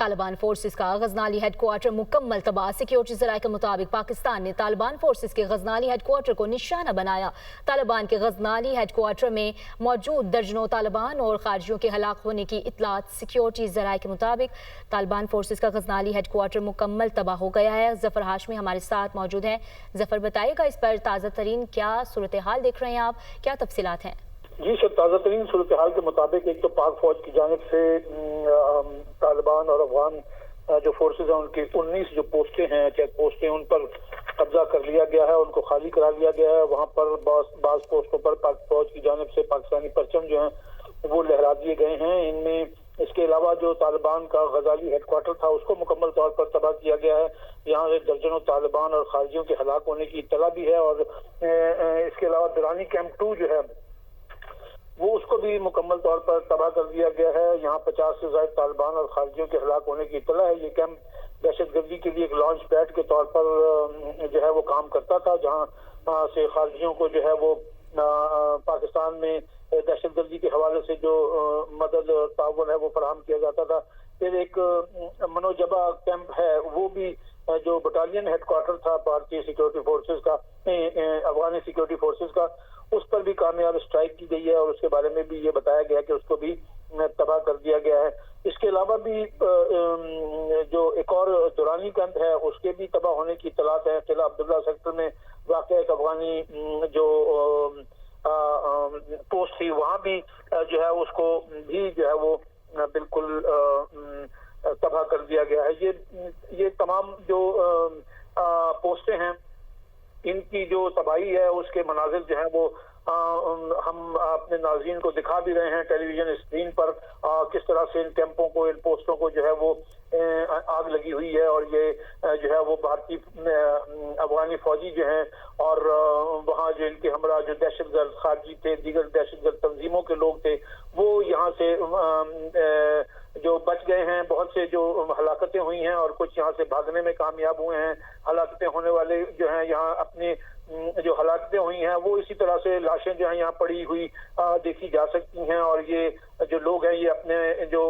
Taliban forces का गजनाली headquarter मुकम्मल तबाह। सिक्योरिटी ज़राए के मुताबिक पाकिस्तान ने तालिबान फोर्सेस के गजनाली हेडक्वार्टर को निशाना बनाया। तालिबान के गजनाली हेडक्वार्टर में मौजूद दर्जनों तालिबान और खारजियों के हलाक होने की इतलात। सिक्योरिटी ज़राए के मुताबिक तालिबान फोर्सेस का गजनाली हेडक्वार्टर मुकम्मल तबाह हो गया है। जफर हाशमी हमारे साथ मौजूद हैं। जफर, बताइएगा इस पर ताज़ा तरीन क्या सूरत हाल देख रहे हैं आप, क्या तफसीलात हैं? जी सर, ताज़ा तरीन सूरत हाल के मुताबिक एक तो पाक फौज की जानिब से तालिबान और अफगान जो फोर्सेज हैं उनकी 19 जो पोस्टें हैं, चेक पोस्टें, उन पर कब्जा कर लिया गया है, उनको खाली करा लिया गया है। वहाँ पर बाज़ पोस्टों पर पाक फौज की जानिब से पाकिस्तानी परचम जो हैं वो लहरा दिए गए हैं। इनमें इसके अलावा जो तालिबान का गजाली हेडक्वार्टर था उसको मुकम्मल तौर पर तबाह किया गया है। यहाँ से दर्जनों तालिबान और खारजियों के हलाक होने की इत्तला भी है। और इसके अलावा दुरानी कैंप 2 जो है वो उसको भी मुकम्मल तौर पर तबाह कर दिया गया है। यहाँ 50 से ज्यादा तालिबान और खारजियों के हलाक होने की इत्तला है। ये कैंप दहशतगर्दी के लिए एक लॉन्च पैड के तौर पर जो है वो काम करता था, जहाँ से खारजियों को जो है वो पाकिस्तान में दहशतगर्दी के हवाले से जो मदद और ताउन है वो फराहम किया जाता था। फिर एक मनोजबा कैंप है, वो भी जो बटालियन हेडक्वार्टर था भारतीय सिक्योरिटी फोर्सेस का, अफगानी सिक्योरिटी फोर्सेस का, उस पर भी कामयाब स्ट्राइक की गई है और उसके बारे में भी ये बताया गया कि उसको भी तबाह कर दिया गया है। इसके अलावा भी जो एक और दुरानी कैंप है उसके भी तबाह होने की इत्तलात है। किला अब्दुल्ला सेक्टर में वाक़ एक अफगानी जो पोस्ट थी वहाँ भी जो है उसको भी जो है वो बिल्कुल तबाह कर दिया गया है। ये तमाम जो पोस्टें हैं इनकी जो तबाही है उसके मनाजिर जो है वो हम अपने नाज़रीन को दिखा भी रहे हैं टेलीविजन स्क्रीन पर, किस तरह से इन कैंपों को, इन पोस्टों को जो है वो आग लगी हुई है। और ये जो है वो भारतीय अफगानी फौजी जो हैं और वहाँ जो इनके हमरा जो दहशतगर्द खारजी थे, दीगर दहशतगर्द तंजीमों के लोग थे, वो यहाँ से जो बच गए हैं। बहुत से जो हलाकतें हुई हैं और कुछ यहाँ से भागने में कामयाब हुए हैं। हलाकतें होने वाले जो हैं यहाँ अपने जो हलाकतें हुई हैं वो इसी तरह से लाशें जो हैं यहाँ पड़ी हुई देखी जा सकती हैं। और ये जो लोग हैं ये अपने जो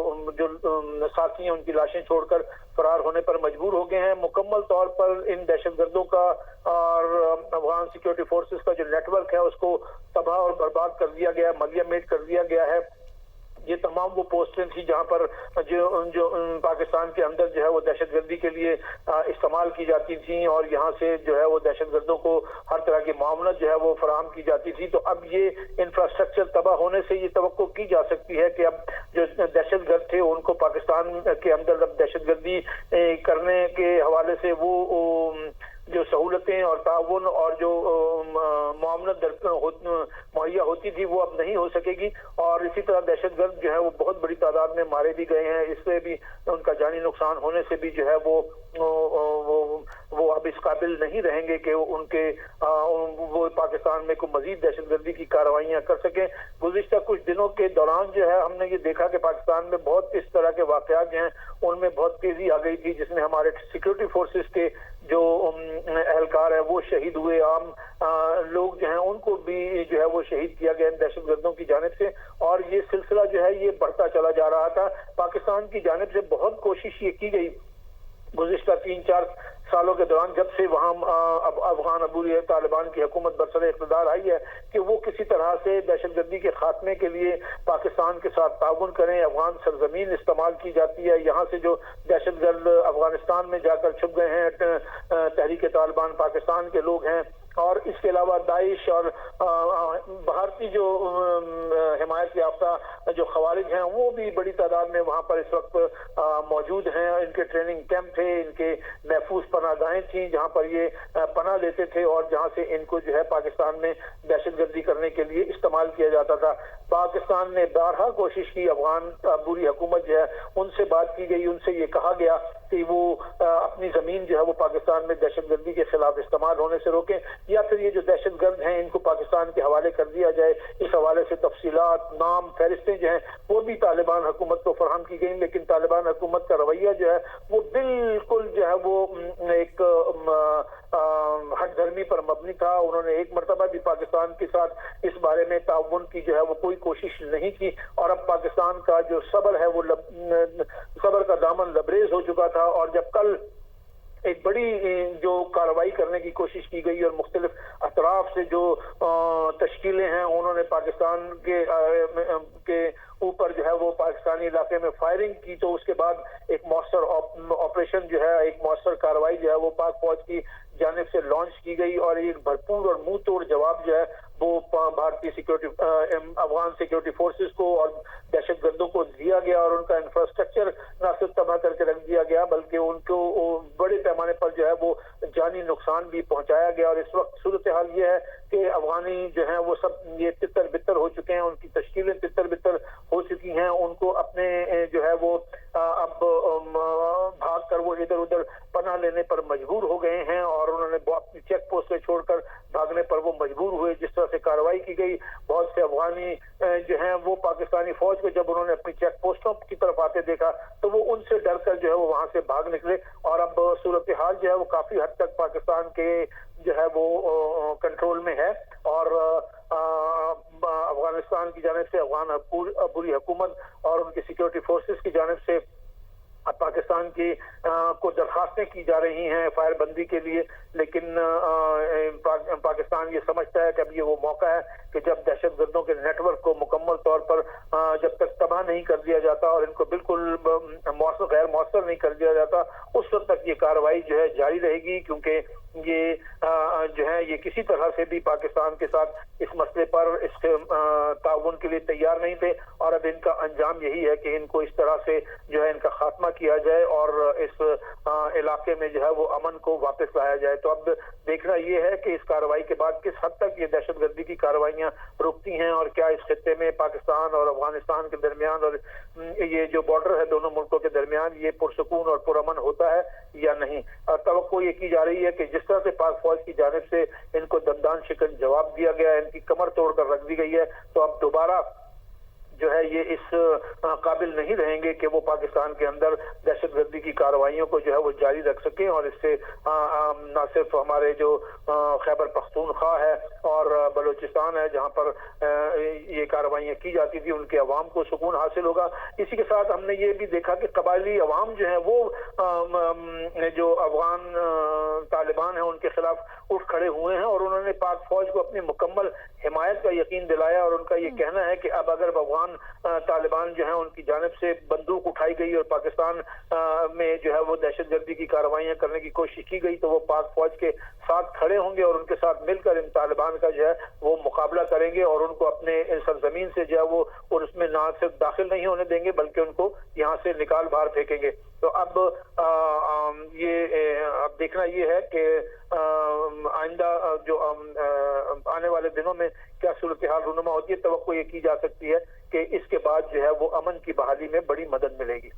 साथी हैं उनकी लाशें छोड़कर फरार होने पर मजबूर हो गए हैं। मुकम्मल तौर पर इन दहशतगर्दों का और अफगान सिक्योरिटी फोर्सेस का जो नेटवर्क है उसको तबाह और बर्बाद कर दिया गया, मलियामेट कर दिया गया है। ये तमाम वो पोस्टें थी जहाँ पर जो पाकिस्तान के अंदर जो है वो दहशतगर्दी के लिए इस्तेमाल की जाती थी और यहाँ से जो है वो दहशतगर्दों को हर तरह की मामलत जो है वो फराहम की जाती थी। तो अब ये इंफ्रास्ट्रक्चर तबाह होने से ये तवक्को की जा सकती है कि अब जो दहशतगर्द थे उनको पाकिस्तान के अंदर अब दहशतगर्दी करने के हवाले से वो जो सहूलतें और ताउन और जो मामलत मुहैया होती थी वो अब नहीं हो सकेगी। और इसी तरह दहशतगर्द जो है वो बहुत बड़ी तादाद में मारे भी गए हैं। इससे भी उनका जानी नुकसान होने से भी जो है वो अब इस काबिल नहीं रहेंगे कि वो पाकिस्तान में कोई मजीद दहशतगर्दी की कार्रवाइयाँ कर सकें। गुज़िश्ता कुछ दिनों के दौरान जो है हमने ये देखा कि पाकिस्तान में बहुत इस तरह के वाक़यात जो हैं उनमें बहुत तेज़ी आ गई थी, जिसमें हमारे सिक्योरिटी फोर्सेस के जो एहलकार है वो शहीद हुए। आम लोग जो हैं उनको भी जो है वो शहीद किया गया दहशतगर्दों की जानिब से। और ये सिलसिला जो है ये बढ़ता चला जा रहा था। पाकिस्तान की जानिब से बहुत कोशिश ये की गई गुज़िश्ता 3-4 सालों के दौरान, जब से वहाँ अफगान अबूरी तालिबान की हुकूमत बरसर इक़्तिदार आई है, कि वो किसी तरह से दहशतगर्दी के खात्मे के लिए पाकिस्तान के साथ ताउन करें। अफगान सरजमीन इस्तेमाल की जाती है, यहाँ से जो दहशतगर्द अफगानिस्तान में जाकर छुप गए हैं तहरीक तालिबान पाकिस्तान के लोग हैं। और इसके अलावा दाइश और भारतीय जो हिमायत याफ्ता जो खवारिज हैं वो भी बड़ी तादाद में वहाँ पर इस वक्त मौजूद हैं। इनके ट्रेनिंग कैंप थे, इनके महफूज पनाहगाहें थी जहाँ पर ये पनाह लेते थे और जहाँ से इनको जो है पाकिस्तान में दहशतगर्दी करने के लिए इस्तेमाल किया जाता था। पाकिस्तान ने बारहा कोशिश की, अफगान बुरी हुकूमत जो है उनसे बात की गई, उनसे ये कहा गया कि वो अपनी ज़मीन जो है वो पाकिस्तान में दहशतगर्दी के खिलाफ इस्तेमाल होने से रोकें, या फिर ये जो दहशत गर्द हैं इनको पाकिस्तान के हवाले कर दिया जाए। इस हवाले से तफसीलात, नाम, फहरिस्तें जो हैं वो भी तालिबान हुकूमत को फराहम की गई, लेकिन तालिबान हुकूमत का रवैया जो है वो बिल्कुल जो है वो एक हट धर्मी पर मबनी था। उन्होंने एक मरतबा भी पाकिस्तान के साथ इस बारे में ताउन की जो है वो कोई कोशिश नहीं की, और अब पाकिस्तान का जो सब्र है वो सब्र का दामन लबरेज हो चुका था। और जब कल एक बड़ी जो कार्रवाई करने की कोशिश की गई और मुख्तलिफ अतराफ से जो तश्कीलें हैं उन्होंने पाकिस्तान के ऊपर जो है वो पाकिस्तानी इलाके में फायरिंग की, तो उसके बाद एक मौसर ऑपरेशन जो है, एक मौसर कार्रवाई जो है वो पाक फौज की जानिब से लॉन्च की गई, और एक भरपूर और मुंह तोड़ जवाब जो है वो भारतीय अफगान सिक्योरिटी फोर्सेस को और दहशत गर्दों को दिया गया, और उनका इंफ्रास्ट्रक्चर न सिर्फ तबाह करके रख दिया गया बल्कि उनको बड़े पैमाने पर जो है वो जानी नुकसान भी पहुंचाया गया। और इस वक्त सूरत हाल ये है कि अफगानी जो है वो सब ये तितर बितर हो चुके हैं, उनकी तश्कीलें तितर बितर हो चुकी हैं, उनको अपने जो है वो अब भाग कर वो इधर उधर पनाह लेने पर मजबूर हो गए हैं, और उन्होंने अपनी चेक पोस्ट से छोड़कर भागने पर वो मजबूर हुए। जिस तरह से कार्रवाई की गई, बहुत से अफगानी जो हैं वो पाकिस्तानी फौज को जब उन्होंने अपनी चेक पोस्टों की तरफ आते देखा तो वो उनसे डर कर जो है वो वहां से भाग निकले, और अब सूरत हाल जो है वो काफी हद तक पाकिस्तान के जो है वो कंट्रोल में है। और अफगानिस्तान की जानिब से अफगान बुरी हुकूमत और उनकी सिक्योरिटी फोर्सेस की जानिब से अब पाकिस्तान की को दरखास्तें की जा रही हैं फायर बंदी के लिए, लेकिन पाकिस्तान ये समझता है कि अब ये वो मौका है कि जब दहशत गर्दों के नेटवर्क को मुकम्मल तौर पर जब तक तबाह नहीं कर दिया जाता और इनको बिल्कुल गैर मौसर नहीं कर दिया जाता, उस वक्त तक ये कार्रवाई जो है जारी रहेगी, क्योंकि ये जो है ये किसी तरह से भी पाकिस्तान के साथ इस मसले पर इस ताउन के लिए तैयार नहीं थे, और अब इनका अंजाम यही है कि इनको इस तरह से जो है इनका खात्मा किया जाए और इस इलाके में जो है वो अमन को वापस लाया जाए। तो अब देखना ये है कि इस कार्रवाई के बाद किस हद तक ये दहशतगर्दी की कार्रवाइयां रुकती हैं, और क्या इस खित्ते में पाकिस्तान और अफगानिस्तान के दरमियान और ये जो बॉर्डर है दोनों मुल्कों के दरमियान ये पुरसुकून और पुरअमन होता है या नहीं। तवक्को ये की जा रही है कि जिस तरह से पाक फौज की जानिब से इनको दमदान शिकन जवाब दिया गया है, इनकी कमर तोड़कर रख दी गई है, तो अब दोबारा जो है ये इस काबिल नहीं रहेंगे कि वो पाकिस्तान के अंदर दहशतगर्दी की कार्रवाइयों को जो है वो जारी रख सकें। और इससे न सिर्फ हमारे जो खैबर पख्तूनख्वा है और बलूचिस्तान है जहां पर ये कार्रवाइयां की जाती थी, उनके अवाम को सुकून हासिल होगा। इसी के साथ हमने ये भी देखा कि कबायली अवाम जो है वो जो अफगान तालिबान है उनके खिलाफ उठ खड़े हुए हैं, और उन्होंने पाक फौज को अपनी मुकम्मल हिमायत का यकीन दिलाया, और उनका ये कहना है कि अब अगर अफगान तालिबान जो है उनकी जानिब से बंदूक उठाई गई और पाकिस्तान में जो है वो दहशतगर्दी की कार्रवाइयां करने की कोशिश की गई, तो वो पाक फौज के साथ खड़े होंगे और उनके साथ मिलकर इन तालिबान का जो है वो मुकाबला करेंगे, और उनको अपने सरजमीन से जो है वो और उसमें ना सिर्फ दाखिल नहीं होने देंगे बल्कि उनको यहाँ से निकाल बाहर फेंकेंगे। तो अब अब देखना ये है कि आइंदा जो आने वाले दिनों में क्या सूरत हाल रूनुमा होती है। तवक्को ये की जा सकती है कि इसके बाद जो है वो अमन की बहाली में बड़ी मदद मिलेगी।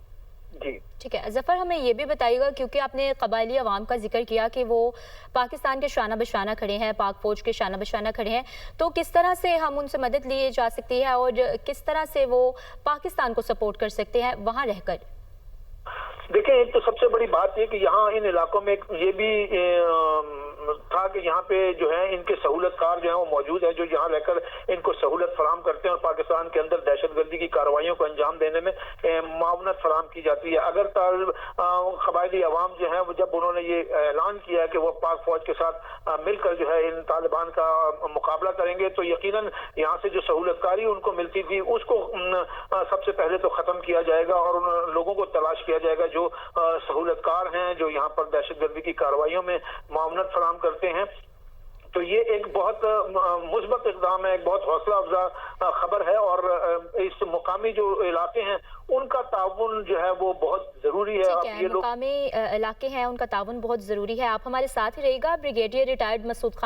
जी ठीक है ज़फ़र, हमें ये भी बताइएगा, क्योंकि आपने कबायली अवाम का जिक्र किया कि वो पाकिस्तान के शाना बशाना खड़े हैं, पाक फौज के शाना बशाना खड़े हैं, तो किस तरह से हम उनसे मदद लिए जा सकती है और किस तरह से वो पाकिस्तान को सपोर्ट कर सकते हैं वहाँ रहकर? देखें, एक तो सबसे बड़ी बात ये कि यहाँ इन इलाकों में ये भी था कि यहाँ पे जो है इनके सहूलतकार जो है वो मौजूद है, जो यहाँ रहकर इनको सहूलत फराहम करते हैं और पाकिस्तान के अंदर दहशतगर्दी की कार्रवाइयों को अंजाम देने में मावनत फराहम की जाती है। अगर कबायली अवाम जो है वो जब उन्होंने ये ऐलान किया है कि वो पाक फौज के साथ मिलकर जो है इन तालिबान का मुकाबला करेंगे, तो यकीनन यहाँ से जो सहूलतकारी उनको मिलती थी उसको सबसे पहले तो ख़त्म किया जाएगा और उन लोगों को तलाश किया जाएगा जो सहूलतकार हैं, जो यहाँ पर दहशतगर्दी की कार्रवाइयों में मावनत फराहम करते हैं। तो ये एक बहुत मुस्बत इक़दाम है, एक बहुत हौसला अफजा खबर है, और इस मुकामी जो इलाके हैं उनका ताउन जो है वो बहुत ज़रूरी है। अब ये मुकामी इलाके हैं उनका ताउन बहुत ज़रूरी है। आप हमारे साथ ही रहिएगा। Brigadier retired Masood Khan